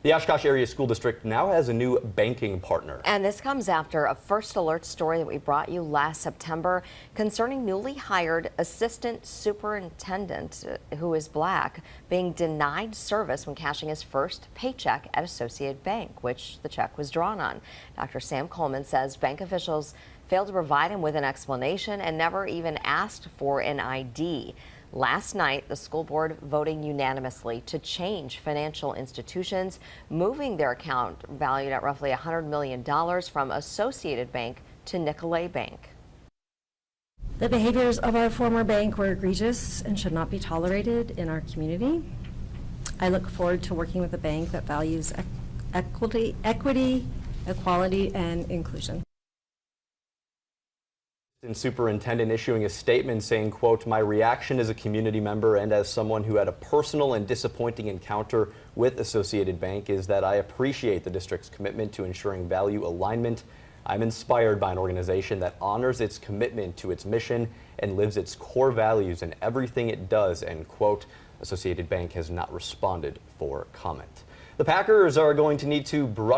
The Oshkosh Area School District now has a new banking partner. And this comes after a first alert story that we brought you last September concerning newly hired assistant superintendent who is black being denied service when cashing his first paycheck at Associated Bank, which the check was drawn on. Dr. Sam Coleman says bank officials failed to provide him with an explanation and never even asked for an ID. Last night, the school board voting unanimously to change financial institutions, moving their account valued at roughly $100 million from Associated Bank to Nicolet Bank. The behaviors of our former bank were egregious and should not be tolerated in our community. I look forward to working with a bank that values equity, equality, and inclusion. Superintendent issuing a statement saying, quote, "My reaction as a community member and as someone who had a personal and disappointing encounter with Associated Bank is that I appreciate the district's commitment to ensuring value alignment. I'm inspired by an organization that honors its commitment to its mission and lives its core values in everything it does," end quote. Associated Bank has not responded for comment. The Packers are going to need to brush